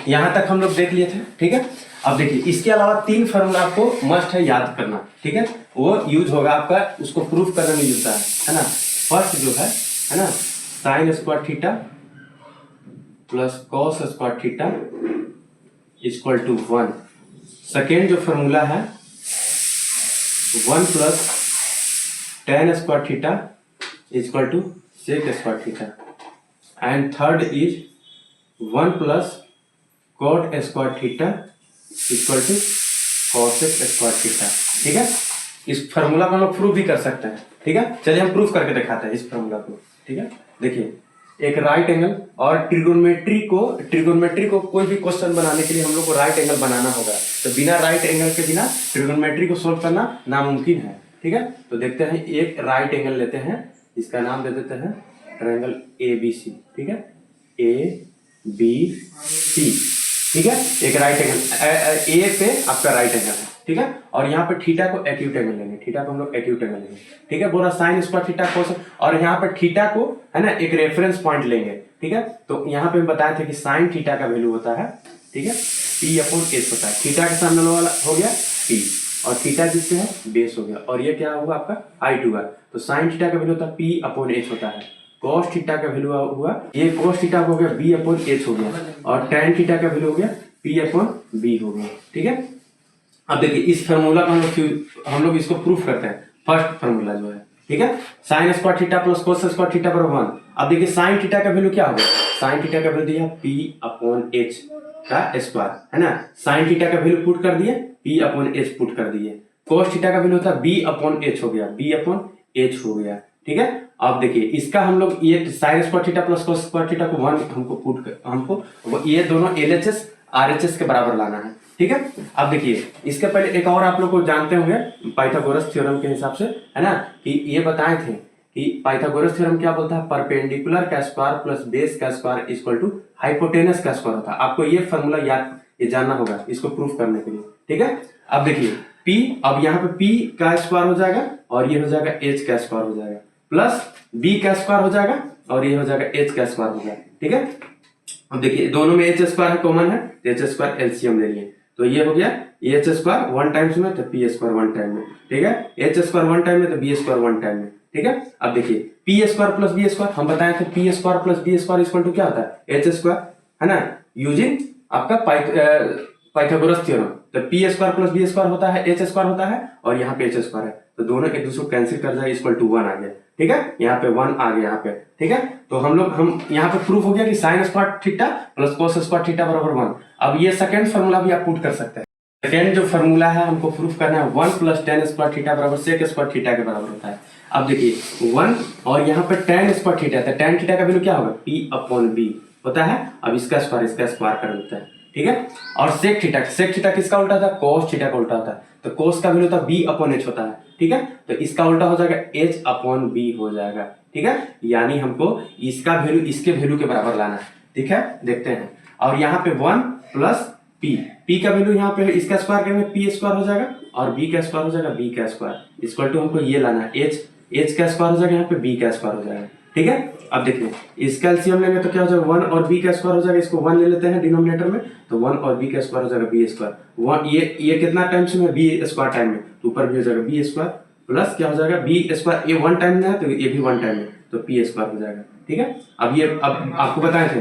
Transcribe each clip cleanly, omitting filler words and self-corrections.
यहाँ तक हम लोग देख लिए थे, ठीक है। अब देखिए इसके अलावा 3 फार्मूला आपको मस्ट है याद करना, ठीक है। वो यूज होगा आपका, उसको प्रूफ करने में यूज है ना। फर्स्ट जो है ना, sine square theta plus cos square theta equal to 1। Second जो फार्मूला है 1 plus tan square theta equal to sec square theta. And third is 1 plus cot square theta equal to cosec square theta, ठीक है। इस formula को हम लोग proof भी कर सकते हैं, ठीक है। चलिए हम प्रूफ करके दिखाते हैं इस फार्मूला को, ठीक है। देखिए एक राइट एंगल और ट्रिगोनोमेट्री को कोई भी क्वेश्चन बनाने के लिए हम लोग को राइट एंगल बनाना होगा। तो बिना राइट एंगल के बिना ट्रिगोनोमेट्री को सोल्व करना नामुमकिन है, ठीक है। तो देखते हैं, एक राइट एंगल लेते हैं, इसका नाम दे देते हैं ट्रायंगल ABC, ठीक है, ABC, ठीक है। एक राइट एंगल ए पे आपका राइट एंगल है, ठीक है। और यहाँ पे थीटा को एक्यूट एंगल लेंगे, थीटा को हम लोग एक्यूट एंगल लेंगे, ठीक है। बोला साइन स्क्वायर थीटा कोस, और यहाँ पे थीटा को है ना एक रेफरेंस पॉइंट लेंगे, ठीक है। तो यहाँ पे हम बताए थे कि साइन थीटा का वैल्यू होता है, ठीक है, P/S होता है। थीटा के सामने वाला हो गया P, और थीटा जिससे है बेस हो गया, और ये क्या हुआ आपका I2 हुआ। तो साइन थीटा का वैल्यू होता है P/H होता है। कॉस थीटा का वैल्यू हुआ, ये कॉस थीटा हो गया B/H हो गया, और tan थीटा का वैल्यू हो गया P/B हो गया, ठीक है। अब देखिए इस फार्मूला का हम लोग इसको प्रूफ करते हैं। फर्स्ट फार्मूला जो है, ठीक है, sign square theta plus cos square theta बराबर 1। अब देखिए साइन थीटा का वैल्यू क्या होगा, साइन थीटा का वैल्यू दिया P/H का स्क्वायर, है ना। साइन थीटा का वैल्यू पुट कर दिए, P/H पुट कर दिए। कोस थीटा का वैल्यू होता है B/H हो गया, B/H हो गया, ठीक है। अब देखिए इसका हम लोग ये sign square theta plus cos square theta को 1 हमको ये दोनों LHS RHS के बराबर लाना है, ठीक है। अब देखिए इसके पहले एक और आप लोग को जानते होंगे पाइथागोरस थ्योरम के हिसाब से, है ना, कि ये बताए थे कि पाइथागोरस थ्योरम क्या बोलता है, परपेंडिकुलर का स्क्वायर प्लस बेस का स्क्वायर इक्वल टू हाइपोटेनस का स्क्वायर होता है। आपको ये फार्मूला ये जानना होगा इसको प्रूफ करने के लिए, ठीक है। अब देखिए P, अब यहाँ पे P का स्क्वायर हो जाएगा, और ये हो जाएगा H का स्क्वायर हो जाएगा, प्लस B का स्क्वायर हो जाएगा, और ये हो जाएगा H का स्क्वायर हो जाएगा, ठीक है। अब देखिए दोनों में H स्क्वायर कॉमन है, H स्क्वायर एलसीएम ले लिए, तो ये हो गया H स्क्वायर 1 टाइम्स में, तो P स्क्वायर 1 टाइम में, ठीक है। H स्क्वायर 1 टाइम में, तो B स्क्वायर 1 टाइम में, ठीक है। अब देखिए P square plus B square हम बताए थे, P square plus B square equal to क्या होता है, H स्क्वायर, है ना, यूजिंग आपका पाइथागोरस थ्योरम। तो P square plus B square होता है, H स्क्वायर होता है, और यहाँ पे H स्क्वायर है, तो दोनों एक दूसरे को कैंसिल कर जाए, इक्वल टू 1 आ गया, ठीक है। यहाँ पे 1 आ गया यहाँ पे, ठीक है। तो हम यहाँ पे प्रूफ हो गया कि sign square theta plus cos square theta बराबर 1। अब ये सेकंड फार्मूला भी आप पुट कर सकते हैं। सेकंड जो फार्मूला है हमको प्रूफ करना है 1 प्लस tan स्क्वायर थीटा बराबर सेक स्क्वायर थीटा के बराबर होता है। अब देखिए 1 और यहाँ पे tan स्क्वायर थीटा, तो tan थीटा का वैल्यू क्या होगा, P/B होता है। अब इसका स्क्वायर कर देता है, ठीक है। और सेक थीटा किसका उल्टा था, कोस थीटा का उल्टा होता है, तो कोस का वैल्यू होता है B/H होता है, ठीक है। तो इसका उल्टा हो जाएगा H/B हो जाएगा, ठीक है। यानी हमको इसका वैल्यू इसके वैल्यू के बराबर लाना है, ठीक है। देखते हैं, और यहाँ पे 1 प्लस P का वैल्यू यहाँ पे इसका स्क्वायर करेंगे P स्क्वायर हो जाएगा, और B का स्क्वायर हो जाएगा B का स्क्वायर इक्वल टू हमको ये लाना है H का स्क्वायर हो जाएगा, यहाँ पे B का स्क्वायर हो जाएगा, ठीक है। अब देखिए इसका एलसीएम लेंगे तो क्या हो जाएगा, 1 और B का स्क्वायर हो जाएगा, इसको 1 ले लेते हैं डिनोमिनेटर में, तो 1 और B का स्क्वायर हो जाएगा B स्क्वायर। 1 ये कितना टाइम्स में, B स्क्वायर टाइम में, तो ऊपर भी हो जाएगा B स्क्वायर, प्लस क्या हो जाएगा B स्क्वायर, ये 1 टाइम में है तो ये भी 1 टाइम में, तो P स्क्वायर हो जाएगा, ठीक है। अब आपको बताए थे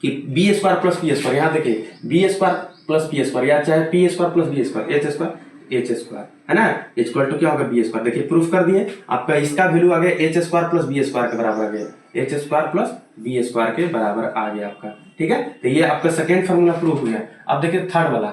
कि B square plus P square, यहाँ देखिए B square plus P square, या चाहे P square plus B square, H square, है ना, इक्वल टू क्या होगा B स्क्वायर। देखिए प्रूफ कर दिए, आपका इसका वैल्यू आ गया H square plus B square के बराबर आ गया, H square plus B square के बराबर आ गया आपका, ठीक है। तो ये आपका सेकेंड फार्मूला प्रूफ हो गया। अब देखिए थर्ड वाला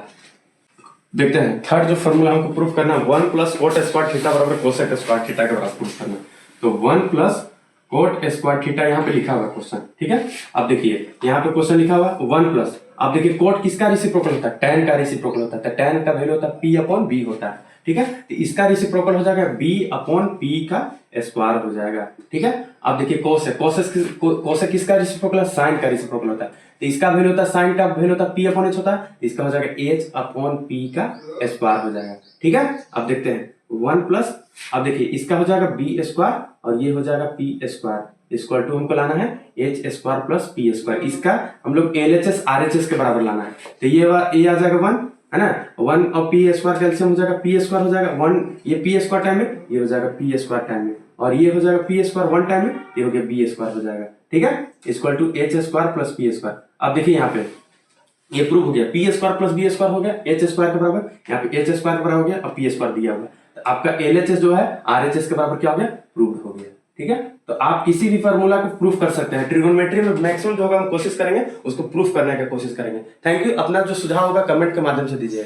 देखते हैं। थर्ड जो फार्मूला हमको प्रूफ करना है 1 प्लस कोट स्क्वायर थीटा बराबर कोसेक स्क्वायर थीटा के बराबर प्रूफ करना, तो 1 प्लस कोट स्क्वायर थीटा यहाँ पे लिखा हुआ क्वेश्चन, ठीक है। अब देखिए यहाँ पे क्वेश्चन लिखा हुआ 1 प्लस, अब देखिए कोट किसका रेसिप्रोकल होता है, tan का रेसिप्रोकल होता है, तो tan का वैल्यू होता है P/B होता है, ठीक है। तो इसका रेसिप्रोकल हो जाएगा B/P का स्क्वायर हो जाएगा, ठीक है। अब देखिए कोसेक किसका रेसिप्रोकल है, साइन का रेसिप्रोकल होता है, तो इसका वैल्यू होता है, साइन का वैल्यू होता है P/H होता है, इसका हो जाएगा H/P का स्क्वायर हो जाएगा, ठीक है। अब देखते हैं 1 प्लस, अब देखिए इसका हो जाएगा B स्क्वायर, और ये हो जाएगा P स्क्वायर इक्वल टू हमको लाना है H square plus P square. इसका हम लोग LHS RHS के बराबर लाना है। तो ये आ जाएगा 1 है ना, 1 और पी स्क्वायर कैल्सियम हो जाएगा, पी स्क्वायर हो जाएगा 1, ये पी स्क्वायर टाइम में, ये हो जाएगा पी स्क्वायर टाइम में, और ये हो जाएगा पी स्क्वायर 1 टाइम में, ये हो गया बी स्क्वायर हो जाएगा। ठीक है, equal to H square plus P square. अब देखिए यहाँ पे ये प्रूव हो गया, P square plus B square हो गया एच स्क्वायर के बराबर, यहाँ पे एच स्क्वायर के बराबर हो गया और पी स्क्वायर दिया हुआ। तो आपका LHS जो है RHS के बराबर क्या हो गया, प्रूव हो गया। ठीक है, तो आप किसी भी फार्मूला को प्रूफ कर सकते हैं। ट्रिगोनोमेट्री में मैक्सिमम जो होगा हम कोशिश करेंगे उसको प्रूफ करने की कोशिश करेंगे। Thank you. अपना जो सुझाव होगा कमेंट के माध्यम से दीजिएगा।